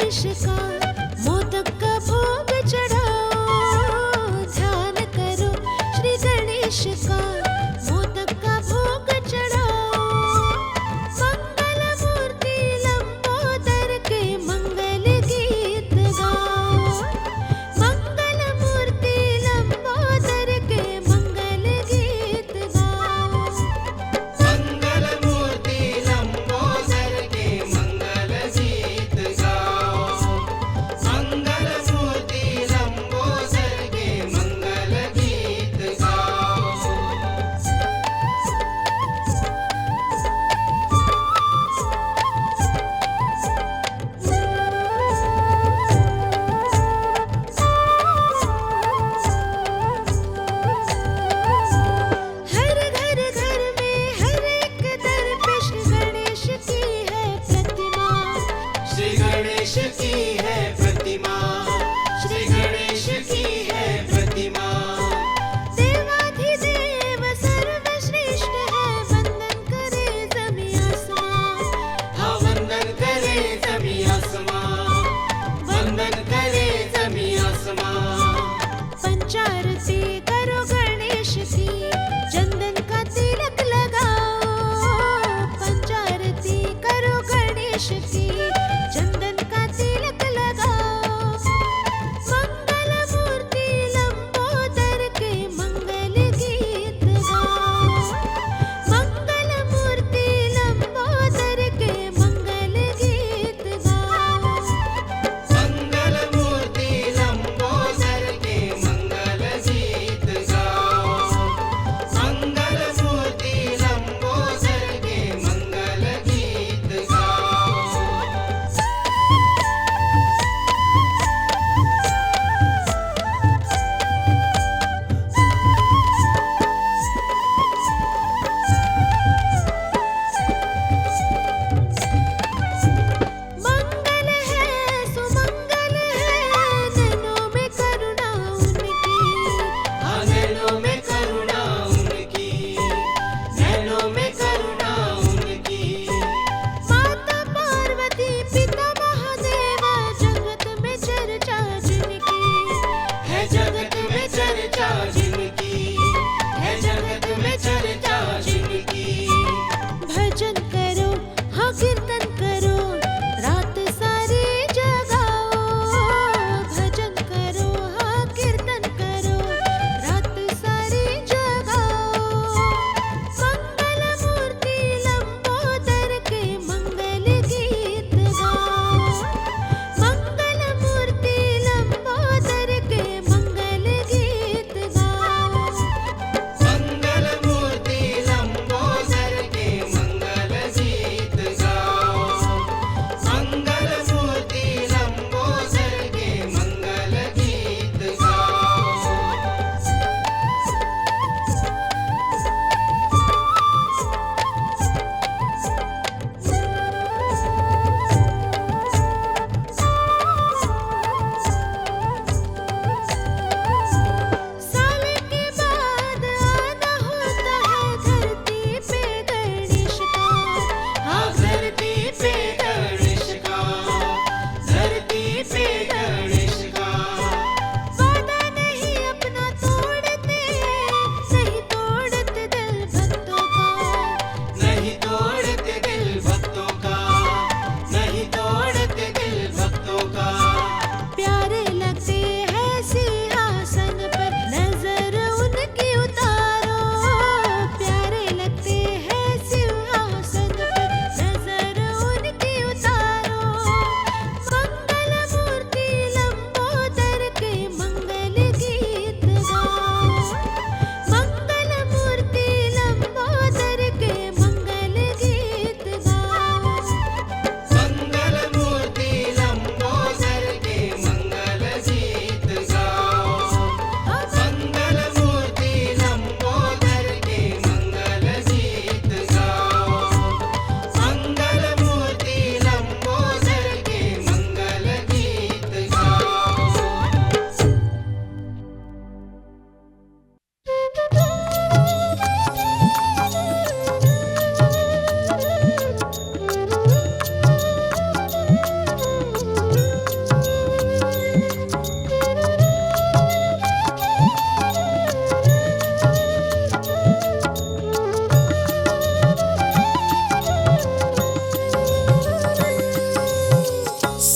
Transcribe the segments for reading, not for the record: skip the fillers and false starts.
गणेश का मोदक का भोग चढ़ाओ। ध्यान करो श्री गणेश का मोदक का भोग चढ़ाओ। मंगल मूर्ति लंबोदर के मंगल गीत गाओ। मंगल मूर्ति लंबोदर के मंगल गीत गाओ। मंगल मूर्ति लंबोदर के मंगल गीत गाओ।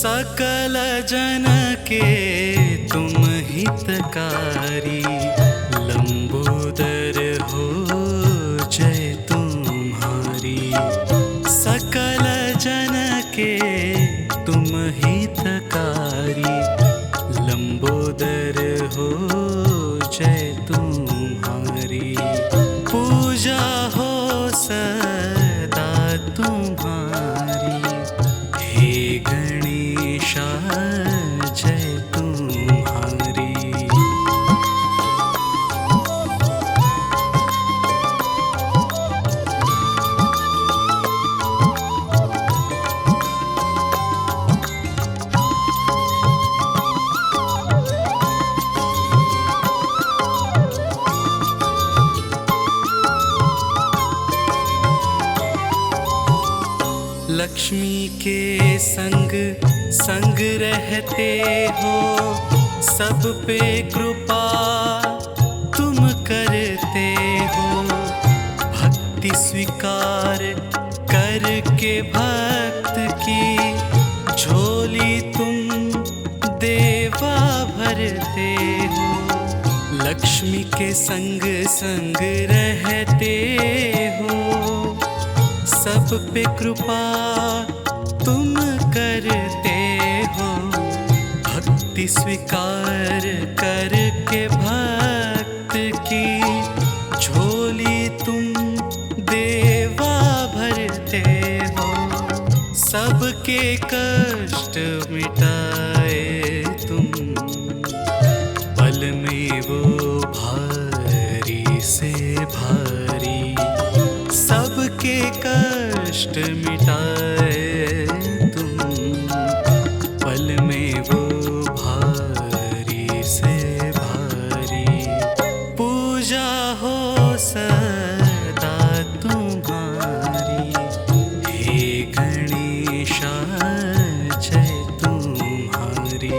सकल जन के तुम हितकारी, लंबोदर हो जय तुम्हारी। सकल जन के तुम हितकारी, लंबोदर हो जय तुम्हारी। पूजा हो सदा तुम्हारी, हे गणेशा जय तुम्हारी। लक्ष्मी के संग संग रहते हो, सब पे कृपा तुम करते हो। भक्ति स्वीकार करके भक्त की झोली तुम देवा भरते हो। लक्ष्मी के संग संग रहते हो, सब पे कृपा तुम करते हो। भक्ति स्वीकार करके भक्त की झोली तुम देवा भरते हो। सबके कष्ट मिटाए तुम, पल में वो भारी से भारी। सबके कष्ट मिटाए तुम, पल में वो भारी से भारी। पूजा हो सदा तुम्हारी, हे गणेशा जय तुम्हारी।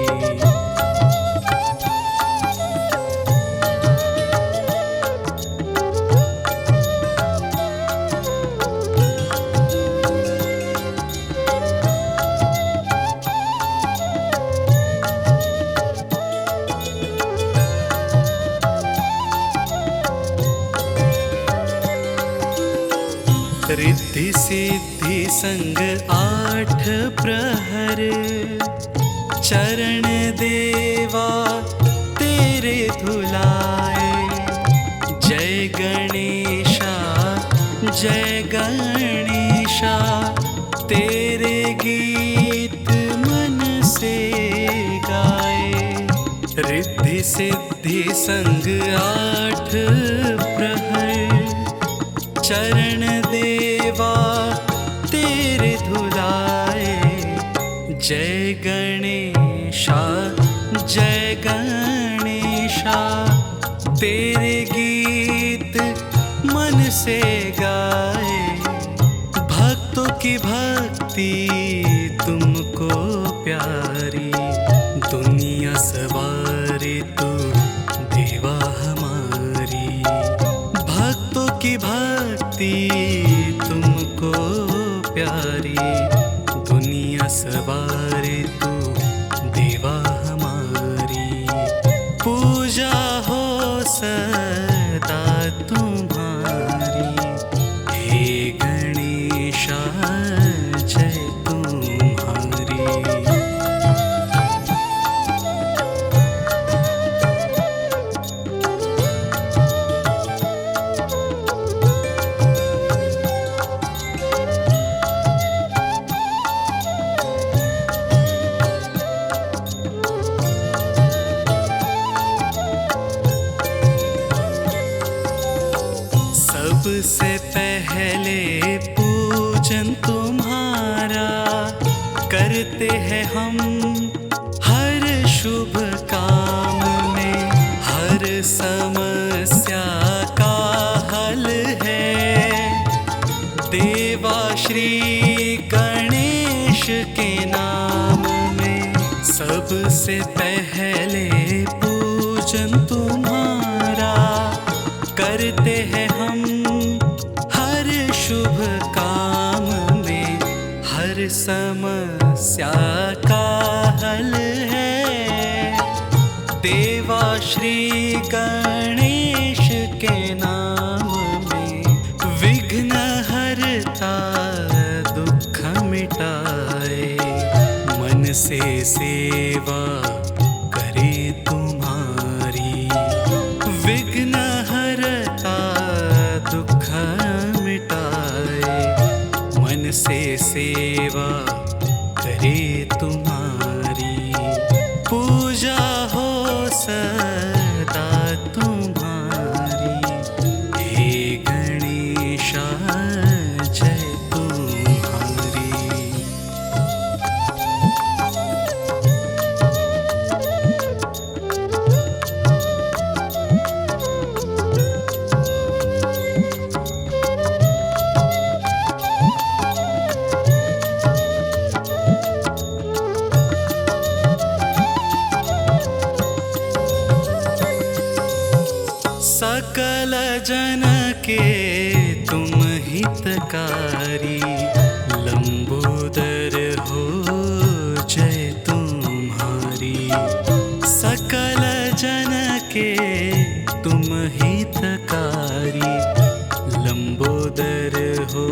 रिद्धि सिद्धि संग 8 प्रहर, चरण देवा तेरे धुलाए। जय गणेशा जय गणेशा, तेरे गीत मन से गाए। रिद्धि सिद्धि संग 8 प्रहर, चरण देवा तेरे धुलाए। जय गणेशा जय गणेशा, तेरे गीत मन से गाए। भक्तों की भक्ति तुमको प्यारी, दुनिया सवारी तू देवा हमारी। भक्तों की भक्ति तुमको प्यारी, दुनिया सवारी तू देवा हमारी। पूजा हो सदा तुम्हारी, हे गणेशा जय तुम्हारी। सबसे पहले पूजन तुम्हारा करते हैं हम, हर शुभ काम में हर समस्या का हल है। देवा श्री गणेश के नाम में सबसे पहले पूजन तुम्हारा करते हैं हम, हर शुभ काम में हर समस्या का श्री गणेश के नाम में, विघ्न हरता दुख मिटाए। मन से सेवा करे तुम्हारी, विघ्न हरता दुख मिटाए। मन से सेवा करे तुम्हारी, पूजा हो सदा तुम्हारी। हे गणेशा जय तुम्हारी। सकल जन के तुम हितकारी, लंबोदर हो जय तुम्हारी। सकल जन के तुम हितकारी, लंबोदर हो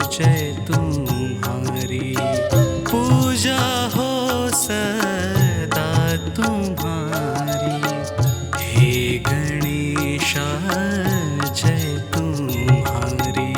जय तुम्हारी। पूजा हो सदा तुम्हारी। हे गणेशा जय तुम्हारी।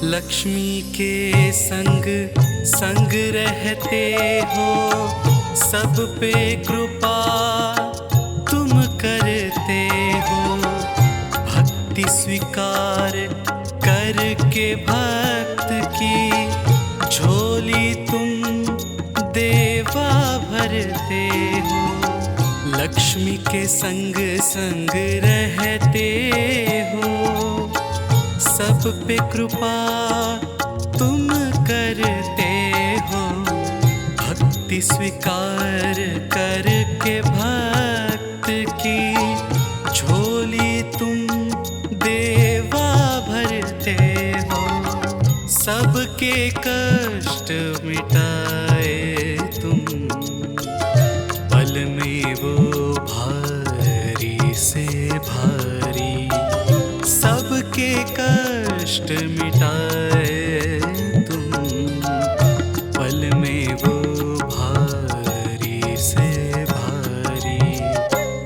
लक्ष्मी के संग संग रहते हो, सब पे कृपा तुम करते हो। भक्ति स्वीकार करके भक्त की, झोली तुम देवा भरते हो। लक्ष्मी के संग संग रहते हो, सब पे कृपा तुम करते हो। भक्ति स्वीकार करके भक्त की, झोली तुम देवा भरते हो। सबके कष्ट मिटाए तुम, पल में वो भारी से भारी। सबके कष्ट मिटाए तुम, पल में वो भारी से भारी।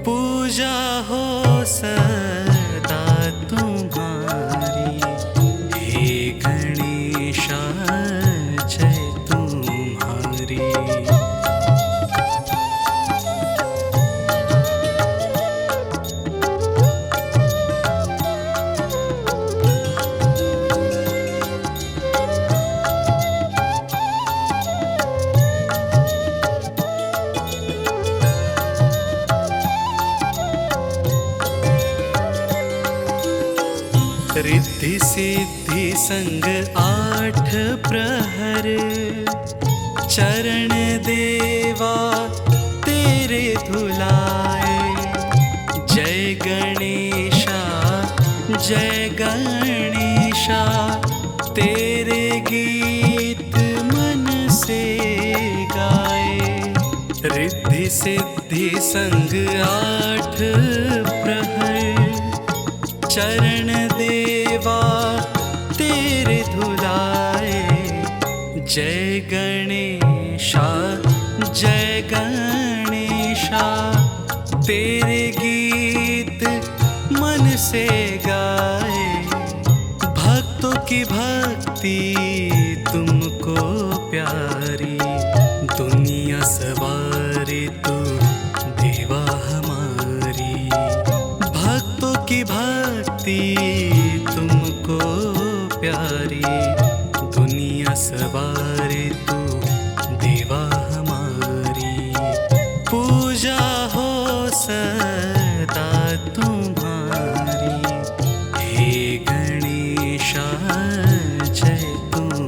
पूजा हो सदा तुम्हारी। हे गणेशा जय तुम्हारी। रिद्धि सिद्धि संग 8 प्रहर, चरण देवा तेरे धुलाए। जय गणेशा जय गणेशा, तेरे गीत मन से गाए। रिद्धि सिद्धि संग 8 प्रहर, चरण देवा तेरे धुलाए। जय गणेशा जय गणेशा, तेरे गीत मन से गाए। भक्तों की भक्ति तुमको प्यारी, दुनिया सवारी तू देवा हमारी। भक्तों की भक्ति तुमको प्यारी, दुनिया सवारी तू देवा हमारी। पूजा हो सदा तुम्हारी। हे गणेशा जय तुम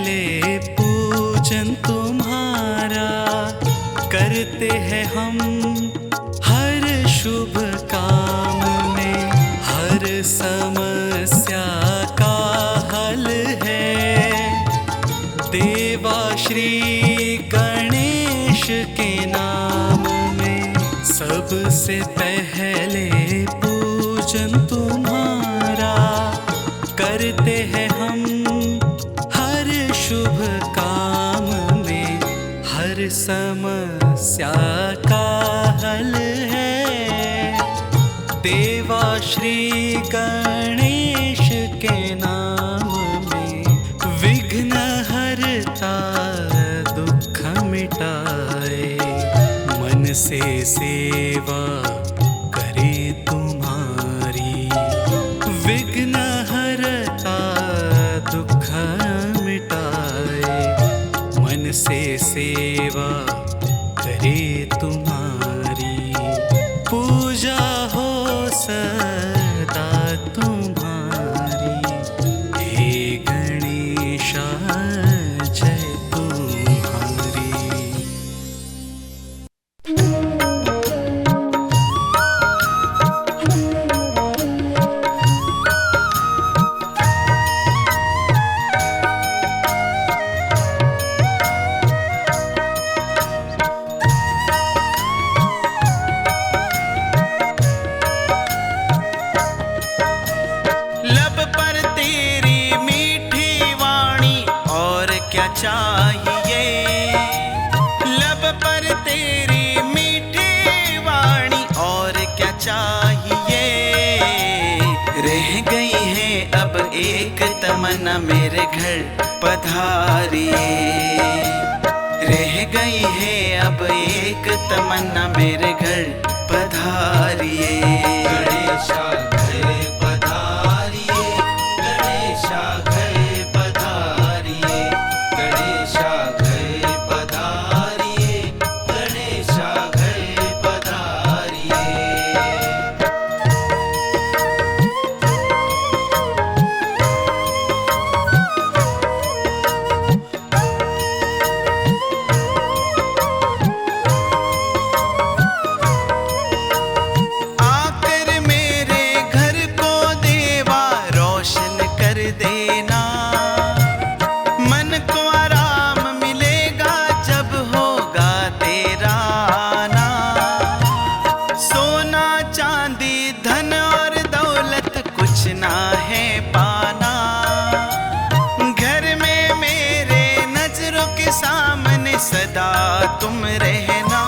पहले पूजन तुम्हारा करते हैं हम हर शुभ काम में। हर समस्या का हल है देवा श्री गणेश के नाम में। सबसे पहले पूजन तुम्हारा करते हैं हम हर शुभ काम में। हर समस्या का हल है देवा श्री गणेश के नाम में। विघ्न हरता दुख मिटाए मन से सेवा करे तुम्हारी। विघ्न हरता दुख मिटाए मन से सेवा करे तुम्हारी। पूजा हो सदा तुम्हारी हे गणेशा जय तुम्हारी। लब पर तेरी मीठी वाणी और क्या चाहिए। लब पर तेरी मीठी वाणी और क्या चाहिए। रह गई है अब एक तमन्ना मेरे घर पधारिए। रह गई है अब एक तमन्ना मेरे घर पधारिए। गणेशा घर पधारिए, गणेशा घर पधारिए, गणेशा घर पधारिए, गणेशा घर पधारिए। आकर मेरे घर को देवा रोशन कर देना। मन को आराम मिलेगा जब होगा तेरा आना। सोना चांदी धन और दौलत कुछ ना है पाना। घर में मेरे नजरों के सामने सदा तुम रहना।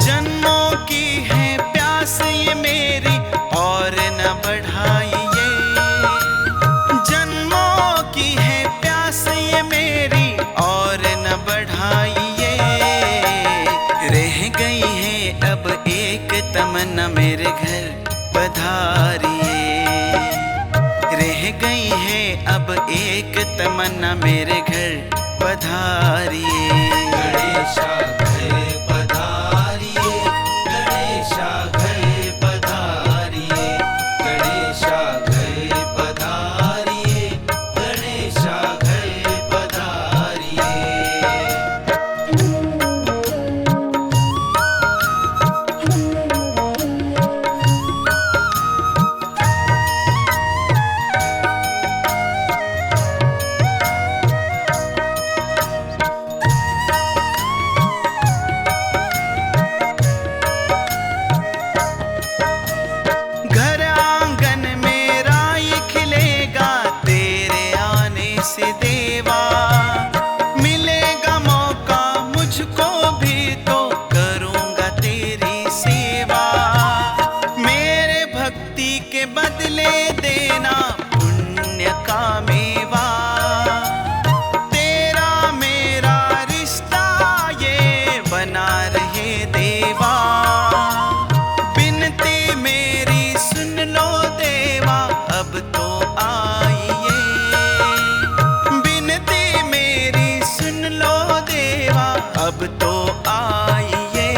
जन्मों की है प्यास ये मेरी और न बढ़ाइए। जन्मों की है प्यास ये मेरी और न बढ़ाइए। रह गई है अब एक तमन्ना मेरे घर पधारिए। रह गई है अब एक तमन्ना मेरे घर पधारिए। गणेशा घर पधारिए, गणेशा घर पधारिए, गणेशा घर पधारिए, गणेशा घर पधारिए। घर आंगन मेरा ये खिलेगा तेरे आने से देवा। मिलेगा मौका मुझको भी तो करूँगा तेरी सेवा। मेरे भक्ति के बदले देना पुण्य का मेवा। तेरा मेरा रिश्ता ये बना रहे देवा। बिनती मेरी सुन लो देवा अब तो आइए। बिनती मेरी सुन लो देवा अब तो आइए।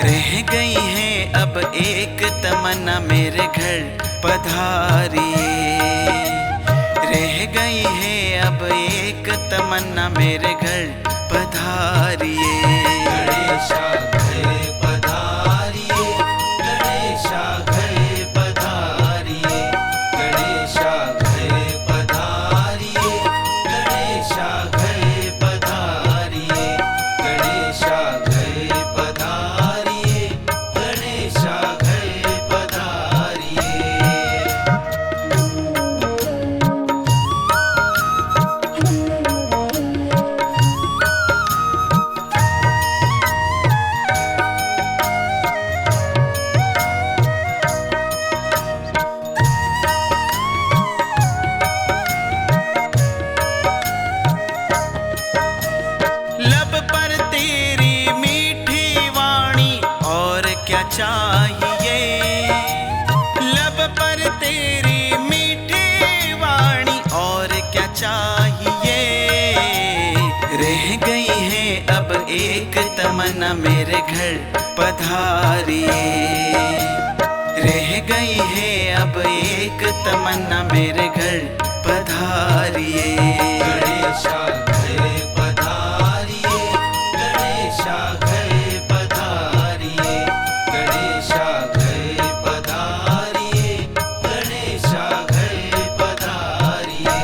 रह गई है अब एक तमन्ना मेरे घर पधारिए। रह गई है अब एक तमन्ना मेरे घर पधारिए। गणेशा घर पधारिए, गणेशा घर पधारिए, गणेशा घर पधारिए, गणेशा घर पधारिए, गणेशा घर पधारिए, गणेशा घर पधारिए। लब पर तेरी मीठी वाणी और क्या चाहिए। लब पर तेरी मीठी वाणी और क्या चाहिए। रह गई है अब एक तमन्ना मेरे घर पधारिए। रह गई है अब एक तमन्ना मेरे घर पधारिए। गणेशा घर पधारिए, गणेशा घर पधारिए, गणेशा घर पधारिए, गणेशा घर पधारिए।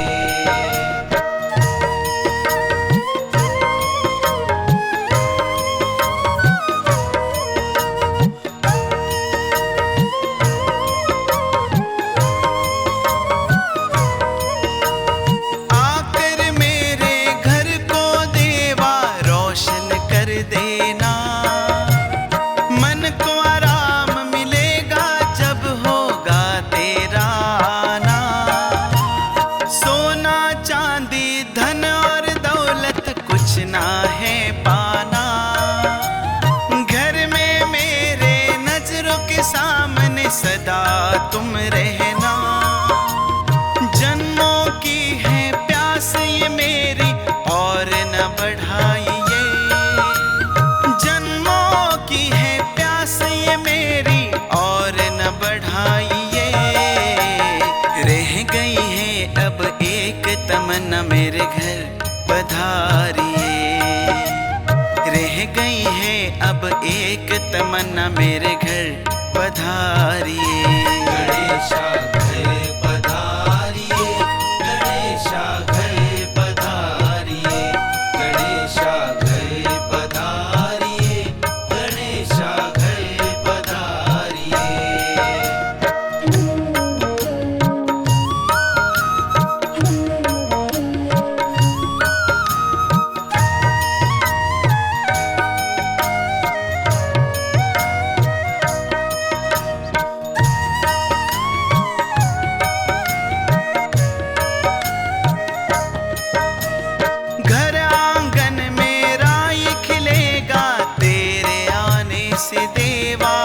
आकर मेरे घर को देवा रोशन कर देना। मन को आराम मिलेगा जब होगा तेरा आना। सोना चांदी धन और दौलत कुछ ना है पाना। घर में मेरे नजरों के सामने सदा तुम रहना। जन्मों की है प्यास ये मेरी और न बढ़ाइए। जन्मों की है प्यास ये मेरी और न बढ़ाइए। रह गई है अब एक तमन्ना मेरे घर पधारिए। रह गई है अब एक तमन्ना मेरे घर पधारिए। गणेशा घर पधारिए, गणेशा घर पधारिए, गणेशा घर पधारिए, गणेशा घर पधारिए। घर आंगन मेरा ये खिलेगा तेरे आने से देवा।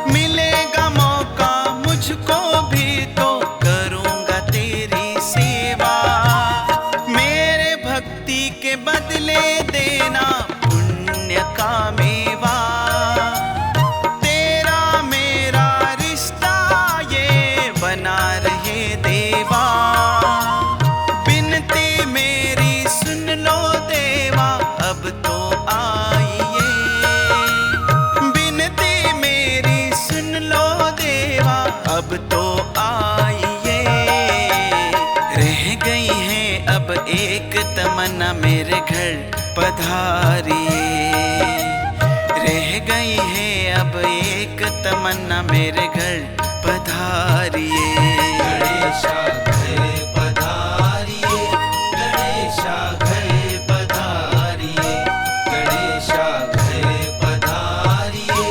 मिलेगा मौका मुझको भी तो करूँगा तेरी सेवा। मेरे भक्ति के बदले देना पुण्य का मेवा। तेरा मेरा रिश्ता ये बना रहे देवा। बिनती मेरी सुन लो देवा अब तो आइए। बिनती मेरी सुन लो देवा अब तो आइए। रह गई है अब एक तमन्ना मेरे घर पधारिए। रह गई है अब एक तमन्ना मेरे घर पधारिए। गणेशा घर पधारिए, गणेशा घर पधारिए, गणेशा घर पधारिए,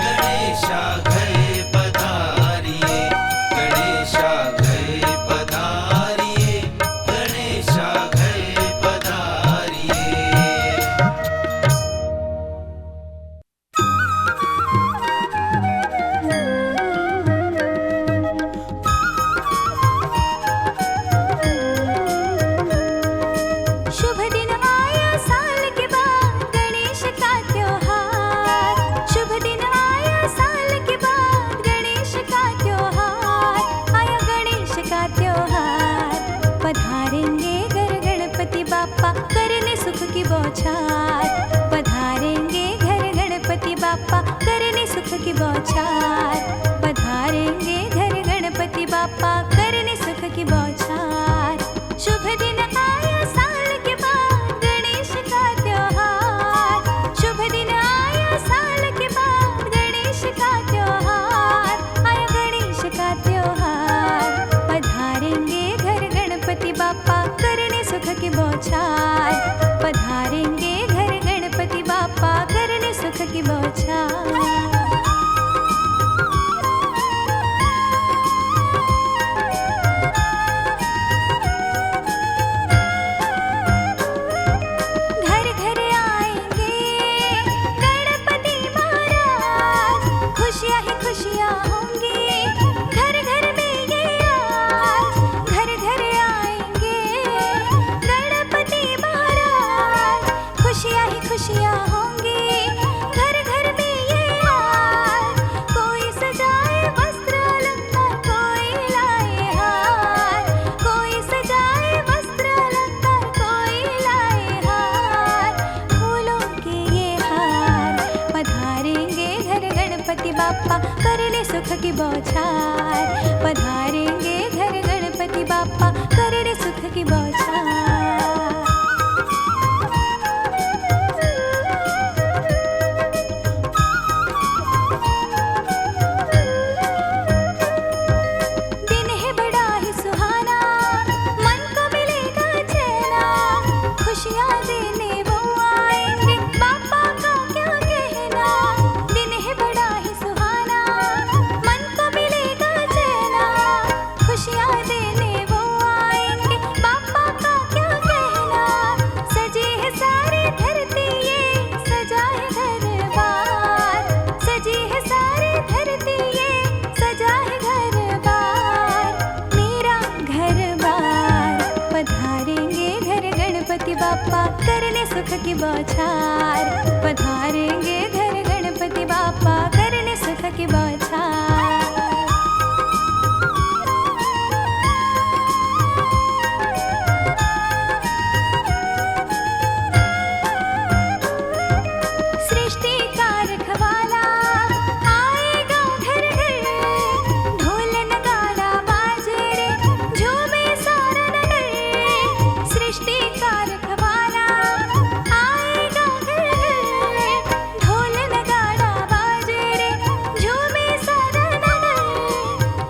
गणेशा घर पधारिए, गणेशा घर पधारिए, गणेशा घर पधारिए। बौछार, पधारेंगे घर गणपति बापा करने सुख की बौछार, पधारेंगे घर गणपति बापा करने सुख की बौछार। शुभ दिन आया साल के बाद गणेश का त्योहार, शुभ दिन आया साल के बाद गणेश का त्योहार, आया गणेश का त्योहार, पधारेंगे घर गणपति बापा करने सुख की बौछार, पधारेंगे घर गणपति बापा करने सुख की बौछार। खुशियाँ ही खुशियाँ होंगी घर घर में ये आज, घर घर आएंगे गणपति महाराज। खुशियाँ ही खुशियाँ होंगी घर घर में ये आज, कोई सजाए वस्त्र अलंकार, कोई लाए हार, कोई सजाए वस्त्र अलंकार, कोई लाए हार, फूलों के ये हार, पधारेंगे घर गणपति बापा करने सुख की बौछार, पधारेंगे घर गणपति बापा करने सुख की बौछार। दिन है बड़ा ही सुहाना, मन को मिलेगा चैना, खुशियाँ देने वो आएंगे बापा का क्या कहना। दिन है बड़ा ही सुहाना, मन को मिलेगा चैना, खुशियाँ देने वो आएंगे बापा का क्या कहना। सजी है सारी धरती ये सजा है घर-बार, सजी है सारी धरती ये सजा है घर-बार, मेरा घर-बार, पधारेंगे घर गणपति बापा करने सुख की बौछार, पधारेंगे घर गणपति बापा करने सुख की बौछार। सृष्टि का रखवाला आएगा घर घर, ढोल नगाड़ा बाजे रे झूमे सारा नगर। सृष्टि का रखवाला आएगा घर घर, ढोल नगाड़ा बाजे रे झूमे सारा नगर।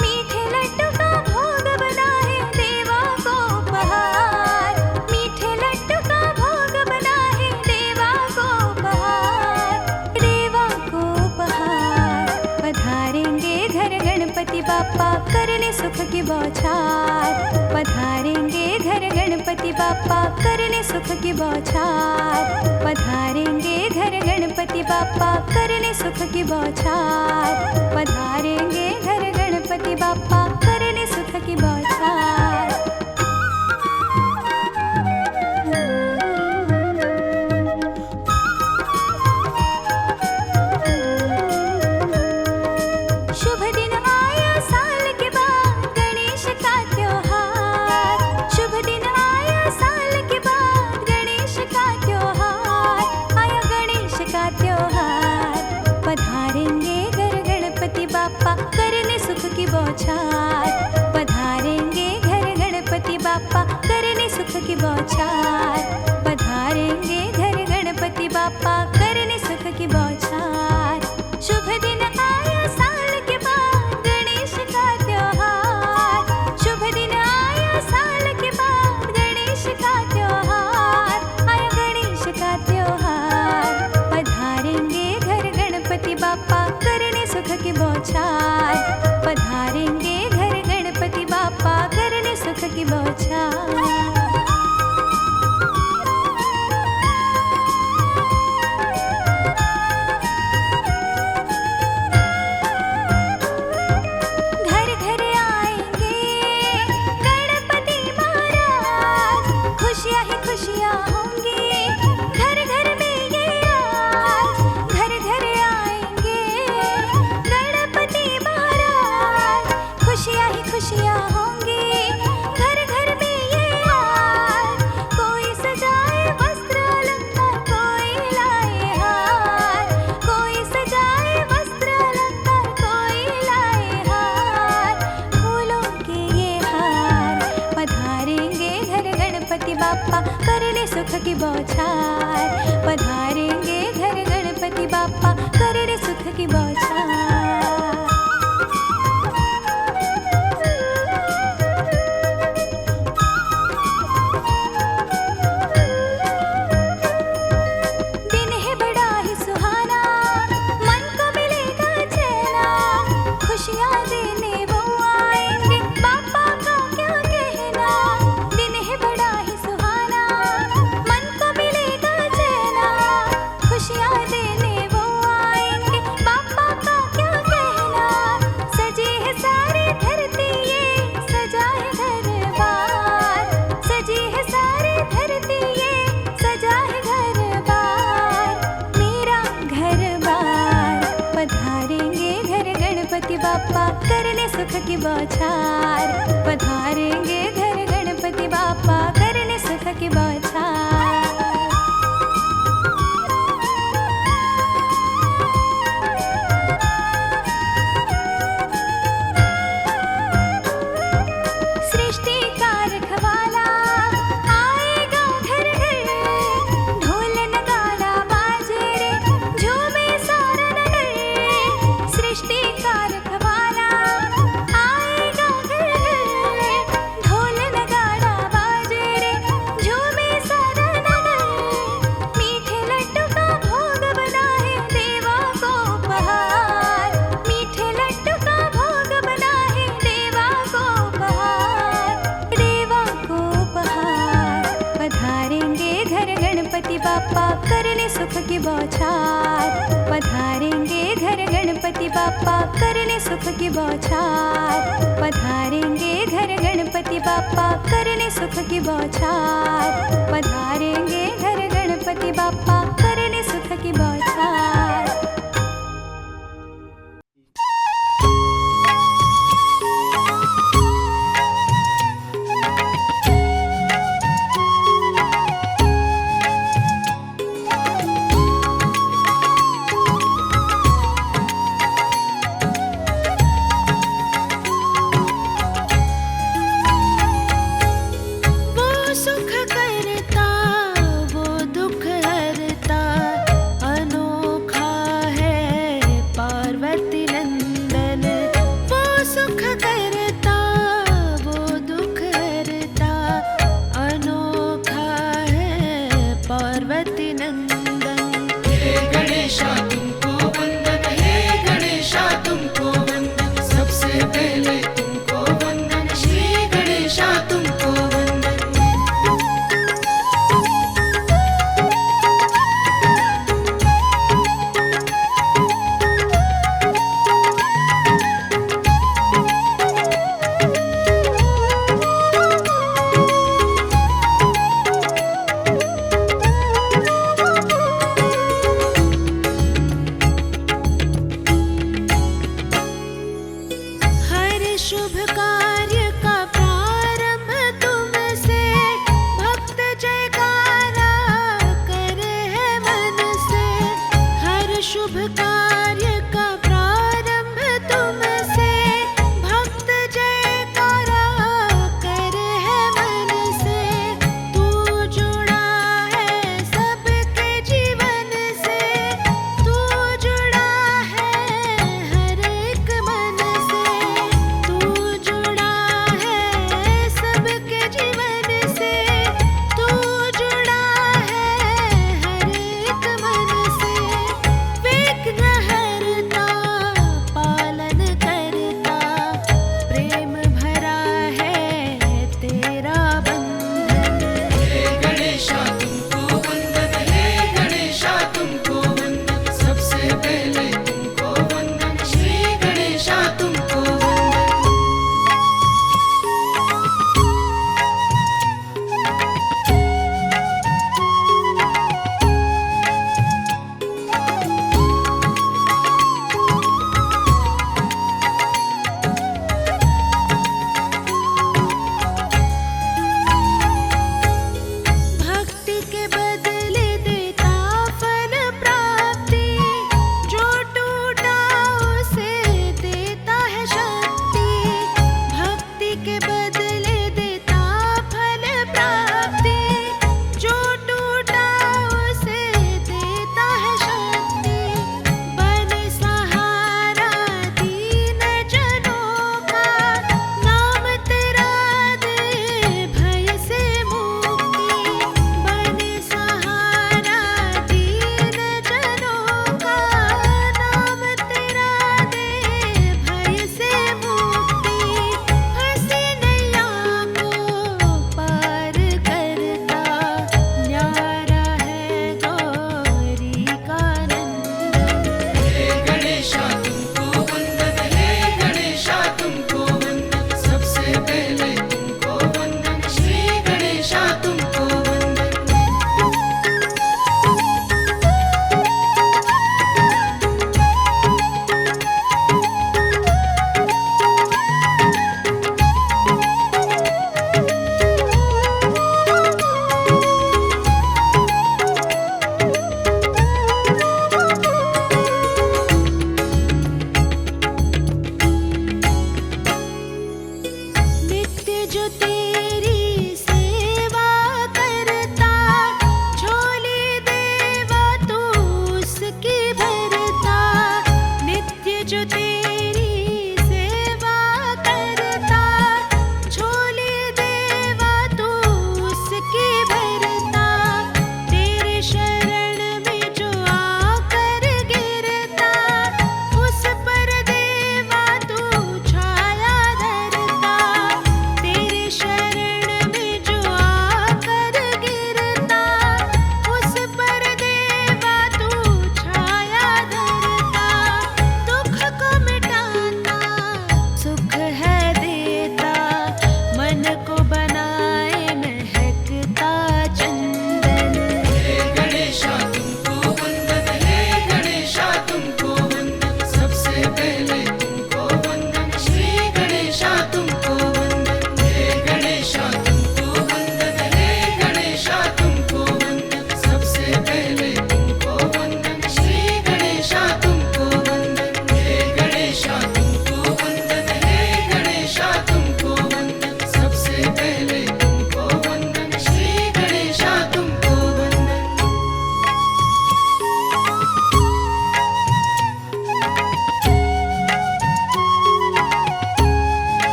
मीठे लड्डू का भोग बना है देवा को उपहार, मीठे लड्डू का भोग बना है देवा को उपहार, देवा को उपहार, पधारेंगे घर गणपति बापा करने सुख की बौछार, पधारेंगे घर गणपति बापा करने सुख की बौछार, पधारेंगे घर गणपति बापा करने सुख की बौछार, पधारेंगे घर गणपति बापा करने सुख की बौछार। शुभ दिन आया साल के बाद गणेश का त्योहार, शुभ दिन आया साल के बाद गणेश का त्योहार, आया गणेश का त्योहार, पधारेंगे घर गणपति बापा करने सुख की बौछार, पधारेंगे घर गणपति बापा करने सुख की बौछार, पधारेंगे घर गणपति बापा करने सुख की बौछार। शुभ दिन आया साल के बाद गणेश का त्योहार, शुभ दिन आया साल के बाद गणेश का त्योहार, आया गणेश का त्योहार, पधारेंगे घर गणपति बापा करने सुख की बौछार, पधारेंगे घर गणपति बापा करने सुख की बौछार। घर घर आएंगे गणपति महाराज, खुशियाँ बाप्पा करने सुख की बौछार। पधारेंगे घर गणपति बाप्पा करने सुख की बौछार। दिन है बड़ा ही सुहाना, मन को मिलेगा चैना, खुशियाँ देने वो आएंगे बाप्पा का क्या कहना। दिन है बड़ा ही सुहाना, मन को मिलेगा चैना, खुशियाँ देने वो आएंगे बाप्पा का क्या कहना। सजी है सारी धरती ये सजा है घर बार, सजी है सारी धरती ये सजा है घर बार, मेरा घर बार। पधारेंगे घर गणपति बाप्पा करने सुख की बौछार। पधारेंगे घर गणपति बाप्पा करने सुख की बौछार। सृष्टि का रखवाला आएगा घर घर, ढोल नगाड़ा बाजे रे झूमे सारा नगर। सृष्टि का रखवाला आएगा घर घर, ढोल नगाड़ा बाजे रे झूमे सारा नगर। मीठे लड्डू का भोग बना है देवा को उपहार, मीठे लड्डू का भोग बना है देवा को उपहार, देवा को उपहार। पधारेंगे घर गणपति बाप्पा करने सुख की बौछार। पधारेंगे घर गणपति बाप्पा करने सुख की बौछार। पधारेंगे घर गणपति बाप्पा करने सुख की बौछार। पधारेंगे घर गणपति बाप्पा करने सुख की बौछार। वो सुख करता वो दुख हरता, अनोखा है पार्वती नंदन। वो सुख करता वो दुख हरता, अनोखा है पार्वती नंदन। हे गणेशा तुमको वंदन, हे गणेशा तुमको वंदन, सबसे पहले तुमको वंदन, श्री गणेशा तुमको वंदन।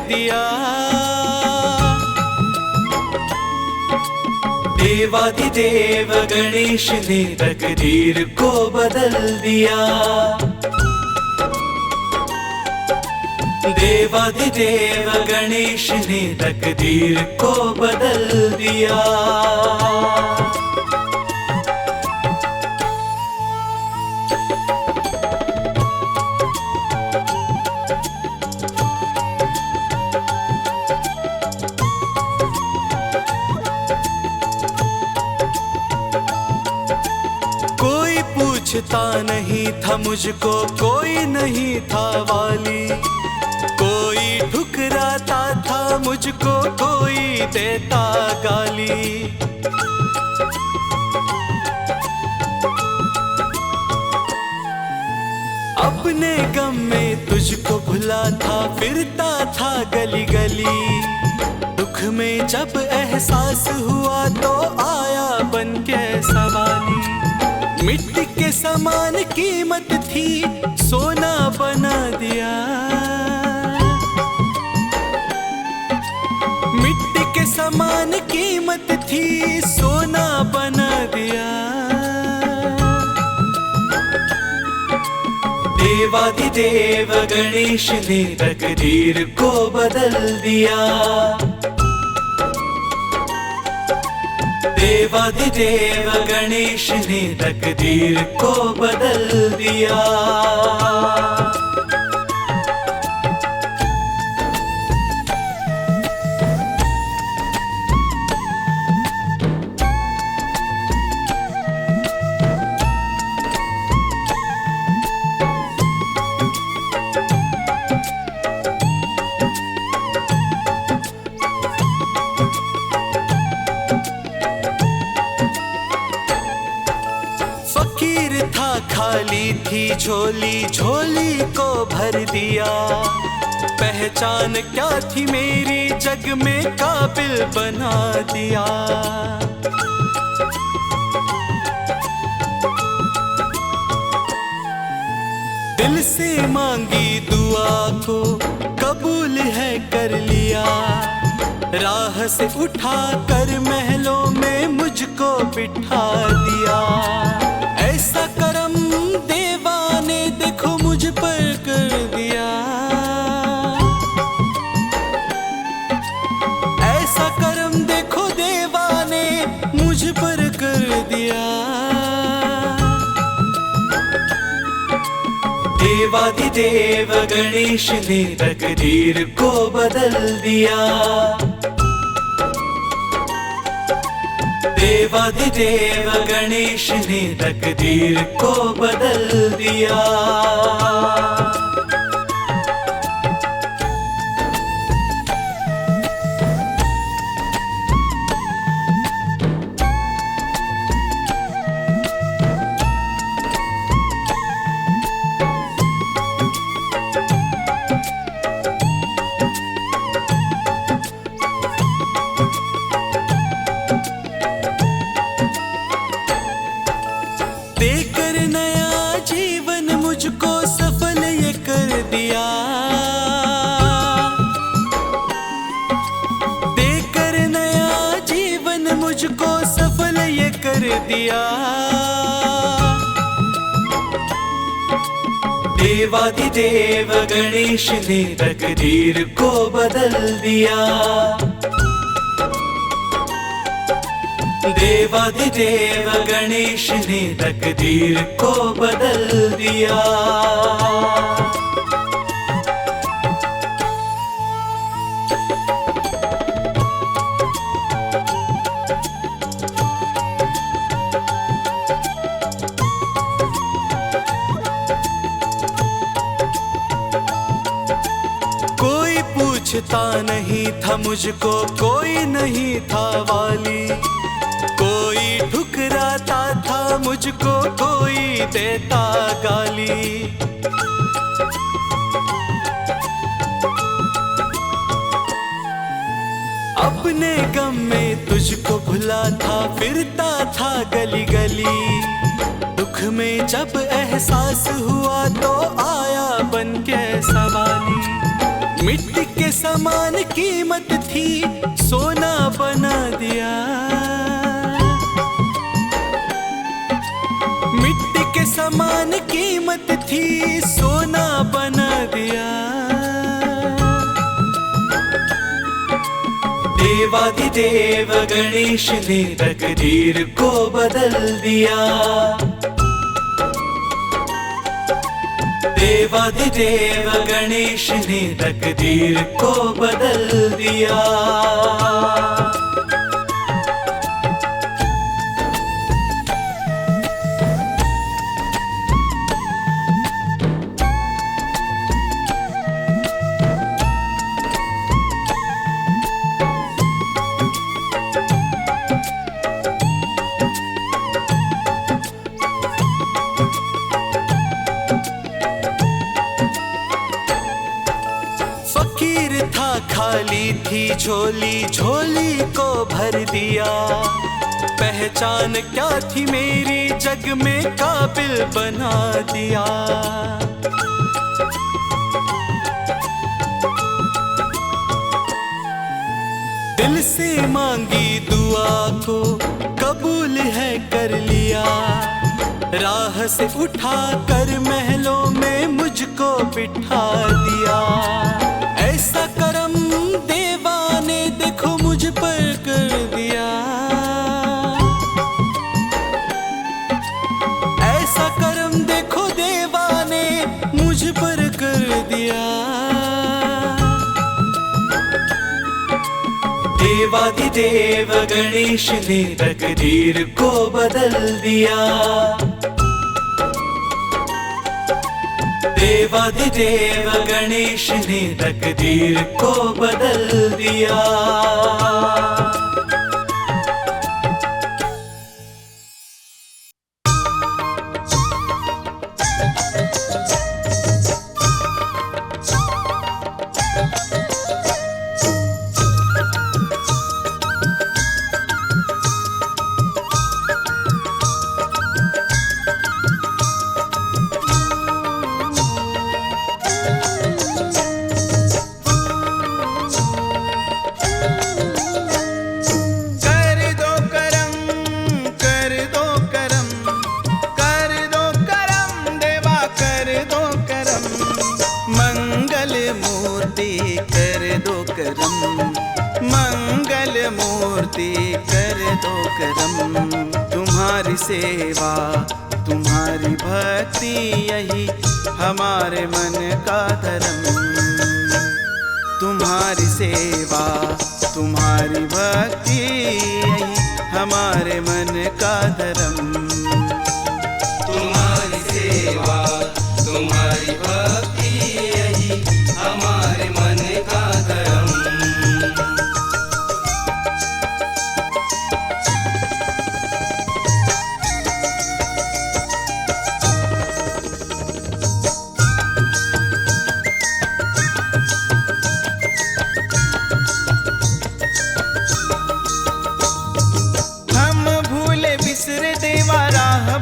दिया। देवाधिदेव गणेश ने तकदीर को बदल दिया। देवाधिदेव गणेश ने तकदीर को बदल दिया। कोई पूछता नहीं था मुझको, कोई नहीं था वाली, कोई ठुकराता था मुझको, कोई देता गाली। अपने गम में तुझको भुला था, फिरता था गली गली। दुख में जब एहसास हुआ तो आया बन के सवाली। मिट्टी के समान कीमत थी, सोना बना दिया। मिट्टी के समान कीमत थी, सोना बना दिया। देवाधिदेव गणेश ने तकदीर को बदल दिया। देवाधिदेव गणेश ने तकदीर को बदल दिया। फकीर था, खाली थी झोली, झोली को भर दिया। पहचान क्या थी मेरी, जग में काबिल बना दिया। दिल से मांगी दुआ को कबूल है कर लिया। राह से उठा कर महलों में मुझको बिठा दिया। ऐसा करम देवा ने देखो मुझ पर कर दिया। ऐसा करम देखो देवा ने मुझ पर कर दिया। देवाधिदेव गणेश ने तकदीर को बदल दिया। देवाधिदेव गणेश ने तकदीर को बदल दिया। देकर नया जीवन मुझको सफल ये कर दिया। देकर नया जीवन मुझको सफल ये कर दिया। देवाधिदेव गणेश ने तकदीर को बदल दिया। देवाधिदेव गणेश ने तकदीर को बदल दिया। कोई पूछता नहीं था मुझको, कोई नहीं था वाली, कोई ठुकराता था मुझको, कोई देता गाली। अपने गम में तुझको भुला था, फिरता था गली गली। दुख में जब एहसास हुआ तो आया बन के सवाली। मिट्टी के समान कीमत थी, सोना बना दिया। मिट्टी के समान कीमत थी, सोना बना दिया। देवाधिदेव गणेश ने तकदीर को बदल दिया। देवाधिदेव गणेश ने तकदीर को बदल दिया। फकीर था, खाली थी झोली, झोली को भर दिया। पहचान क्या थी मेरी, जग में काबिल बना दिया। दिल से मांगी दुआ को कबूल है कर लिया। राह से उठा कर महलों में मुझको बिठा दिया। ऐसा करम देवा ने देखो मुझ पर कर दिया। ऐसा करम देखो देवा ने मुझ पर कर दिया। देवाधिदेव गणेश ने तकदीर को बदल दिया। देवाधिदेव गणेश ने तकदीर को बदल दिया। मंगल मूर्ति कर दो करम। तुम्हारी सेवा तुम्हारी भक्ति यही हमारे मन का धर्म। तुम्हारी सेवा तुम्हारी भक्ति यही हमारे मन का धर्म। तुम्हारी सेवा तुम्हारी भक्ति यही हमारे मन का धर्म।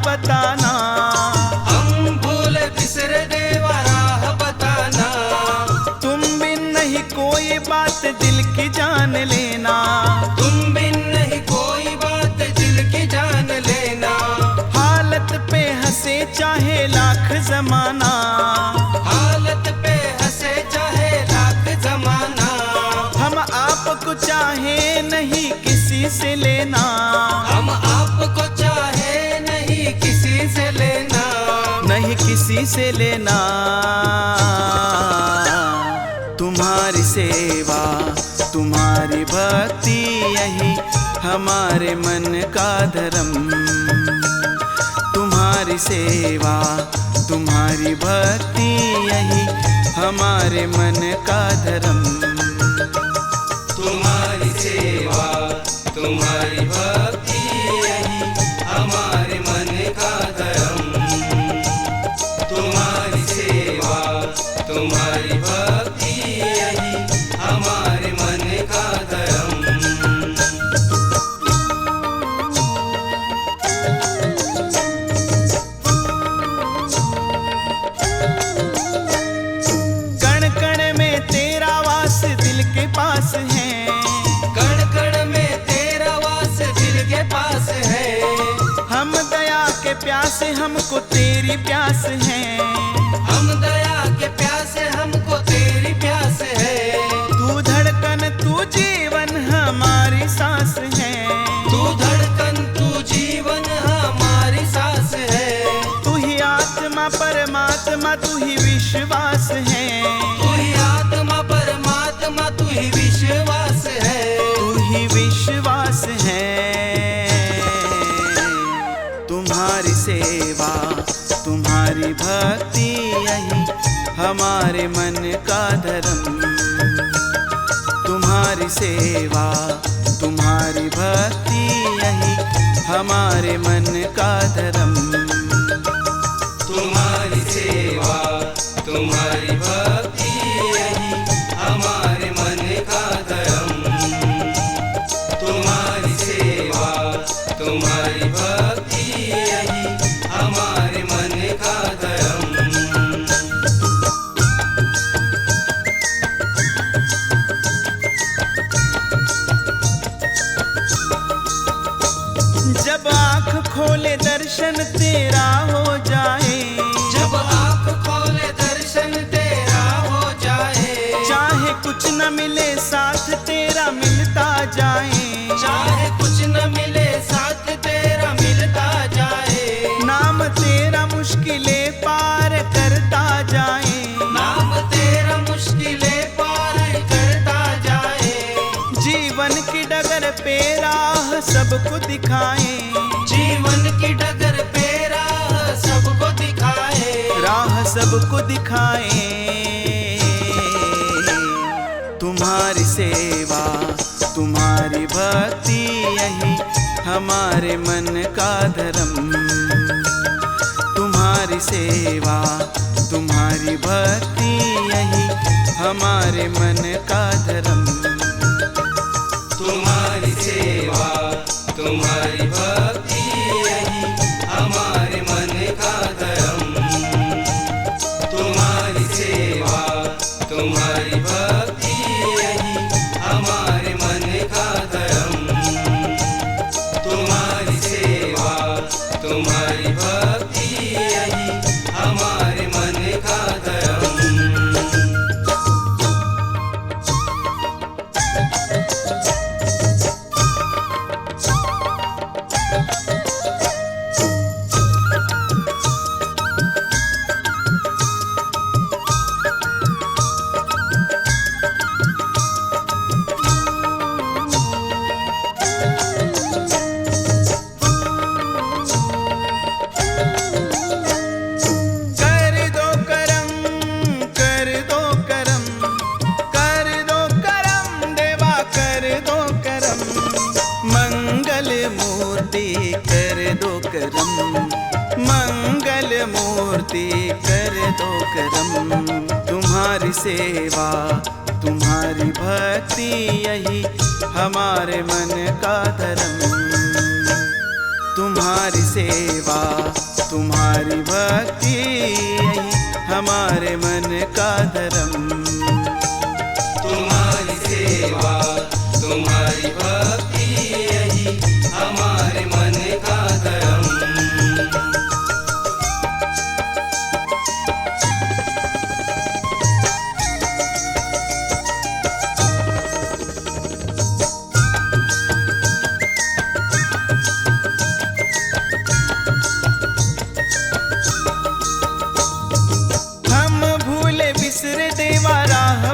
बताना हम भूल बिसर देवा राह बताना। तुम बिन नहीं कोई बात दिल की जान लेना। तुम बिन नहीं कोई बात दिल की जान लेना। हालत पे हंसे चाहे लाख जमाना। हालत पे हंसे चाहे लाख जमाना। हम आपको चाहे नहीं किसी से लेना। हम आपको चाहे नहीं किसी से लेना। नहीं किसी से लेना। तुम्हारी सेवा तुम्हारी भक्ति यही हमारे मन का धर्म। तुम्हारी सेवा तुम्हारी भक्ति यही हमारे मन का धर्म। तुम्हारी सेवा तुम्हारी भक्ति यही हमारे मन का धर्म। तुम्हारी सेवा तुम्हारी भक्ति यही हमारे मन का धर्म। कण कण में तेरा प्यासे हमको तेरी प्यास है, हम दया के प्यासे हमको तेरी प्यास है। तू धड़कन तू जीवन हमारी सांस है, तू धड़कन तू जीवन हमारी सांस है। तू ही आत्मा परमात्मा तू ही विश्वास है, तू ही आत्मा परमात्मा तू ही विश्वास है। तू ही विश्वास है। तुम्हारी सेवा तुम्हारी भक्ति यही हमारे मन का धर्म, तुम्हारी सेवा तुम्हारी भक्ति यही हमारे मन का धर्म। तुम्हारी सेवा तुम्हारी भक्ति यही हमारे मन का धर्म। तुम्हारी सेवा तुम्हारी भक्ति यही हमारे मन का धर्म। जब आँख खोले दर्शन तेरा हो जाए, जब आँख खोले दर्शन तेरा हो जाए। चाहे कुछ न मिले साथ तेरा मिलता जाए, चाहे कुछ न मिले साथ तेरा मिलता जाए। नाम तेरा मुश्किलें पार करता जाए, नाम तेरा मुश्किलें पार करता जाए। जीवन की डगर पे राह सबको दिखाए, जीवन की डगर पे राह सबको दिखाए। राह सबको दिखाए। तुम्हारी सेवा तुम्हारी भक्ति यही हमारे मन का धर्म, तुम्हारी सेवा तुम्हारी भक्ति यही हमारे मन का धर्म। तुम्हारी सेवा तुम्हारी भक्ति यही हमारे मन का धर्म। तुम्हारी सेवा तुम्हारी भक्ति यही हमारे मन का धर्म। तुम्हारी सेवा तुम्हारी भक्ति यही हमारे मन का धर्म। मंगल मूर्ति कर दो करम। तुम्हारी सेवा तुम्हारी भक्ति यही हमारे मन का धर्म। तुम्हारी सेवा तुम्हारी भक्ति यही हमारे मन का धर्म। तुम्हारी सेवा तुम्हारी भक्ति यही हमारे मन का धर्म।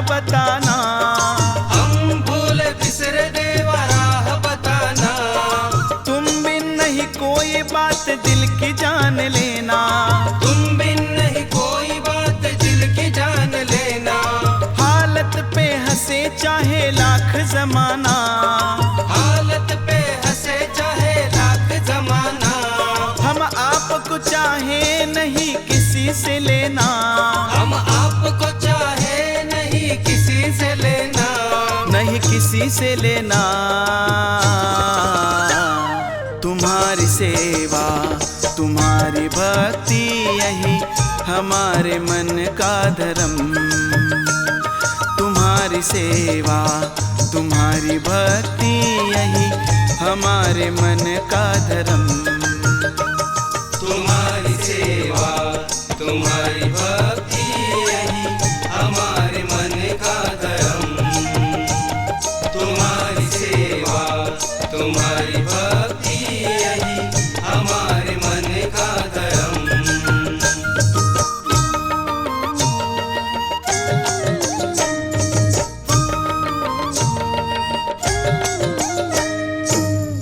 बताना हम भूल बिसर देवा राह बताना। तुम बिन नहीं कोई बात दिल की जान लेना। तुम बिन नहीं कोई बात दिल की जान लेना। हालत पे हंसे चाहे लाख जमाना। हालत पे हंसे चाहे लाख जमाना। हम आपको चाहे नहीं किसी से लेना। हम आपको चाहे नहीं किसी से लेना। नहीं किसी से लेना। तुम्हारी सेवा तुम्हारी भक्ति यही हमारे मन का धर्म। तुम्हारी सेवा तुम्हारी भक्ति यही हमारे मन का धर्म। तुम्हारी भक्ति यही हमारे मन का धर्म। तुम्हारी सेवा तुम्हारी भक्ति यही हमारे मन का धर्म।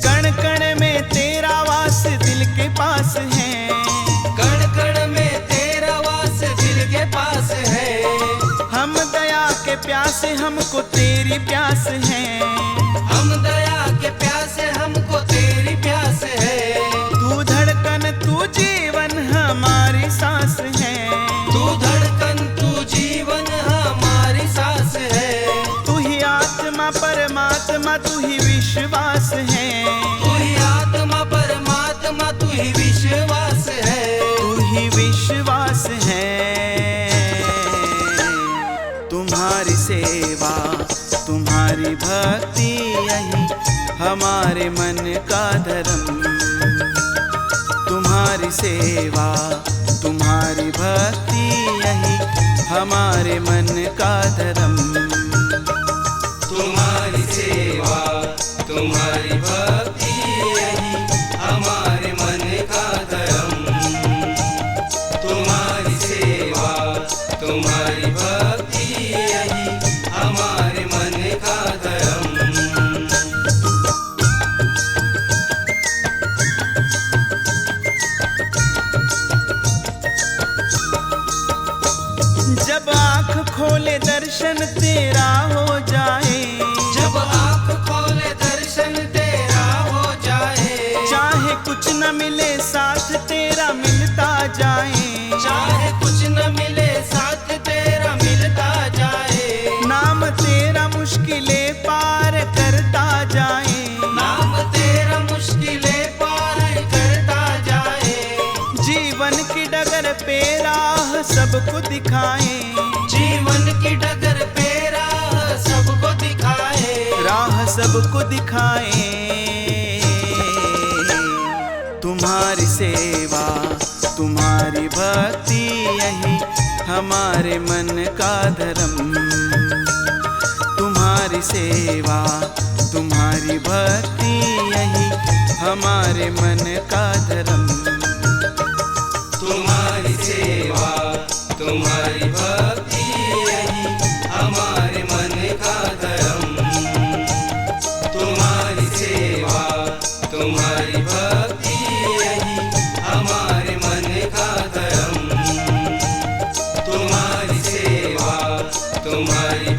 कण कण में तेरा वास दिल के पास है, कण कण में तेरा वास दिल के पास है। हम दया के प्यासे हमको तेरी प्यास है, हम दया के प्यासे हमको तेरी प्यास है। तू धड़कन तू जीवन हमारी सांस है, तू धड़कन तू जीवन हमारी सांस है। तू ही आत्मा परमात्मा तू ही विश्वास है, तू ही आत्मा परमात्मा तू ही विश्वास है। तू ही विश्वास है। तुम्हारी सेवा तुम्हारी भक्ति यही हमारे मन का धर्म। तुम्हारी सेवा तुम्हारी भक्ति यही हमारे मन का धर्म। तुम्हारी सेवा तुम्हारी भक्ति यही हमारे मन का धर्म। तुम्हारी सेवा तुम्हारी भक्ति यही हमारे मन का धर्म। जब आँख खोले दर्शन तेरा हो जाए, जब आँख खोले दर्शन तेरा हो जाए। चाहे कुछ न मिले साथ तेरा मिलता जाए, चाहे कुछ न मिले साथ तेरा मिलता जाए। नाम तेरा मुश्किलें पार करता जाए, नाम तेरा मुश्किलें पार करता जाए। जीवन की डगर पे राह सबको दिखाए, जीवन की डगर पे राह सबको दिखाए। राह सबको दिखाए। तुम्हारी सेवा तुम्हारी भक्ति यही हमारे मन का धर्म। तुम्हारी सेवा तुम्हारी भक्ति यही हमारे मन का धर्म। तुम्हारी सेवा तुम्हारी भक्ति यही हमारे मन का धर्म। तुम्हारी सेवा तुम्हारी भक्ति यही हमारे मन का धर्म। तुम्हारी सेवा तुम्हारी